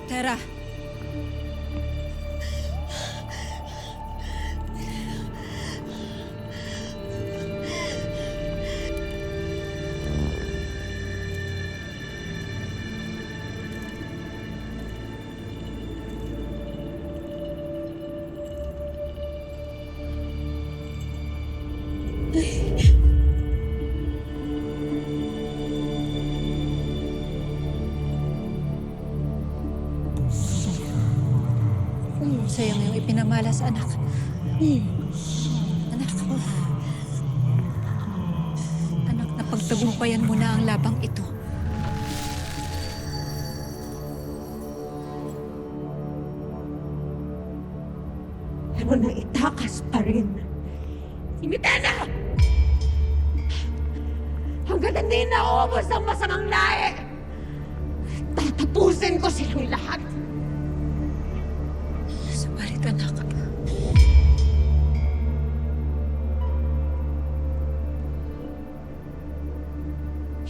Tara. Sayang yung ipinamalas, anak. Anak. Anak, napagtagumpayan mo na ang labang ito. Pero naitakas pa rin. Imitena! Hanggat hindi nauubos ang masamang lahi, tatapusin ko silang lahat. Subalit, anak.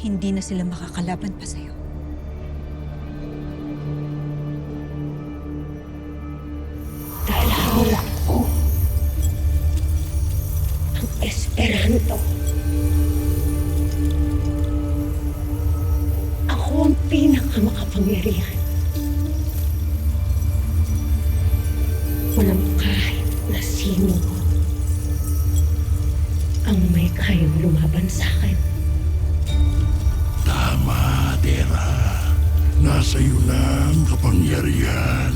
Hindi na sila makakalaban pa sa'yo. Dahil hawak ko ang Esperanto. Ako ang pinakamakapangyarihan. Walang kahit na sino ang may kayang lumaban sa akin. Tama, Tera. Nasa iyo na ang kapangyarihan.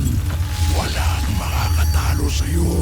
Walang makakatalo sa'yo.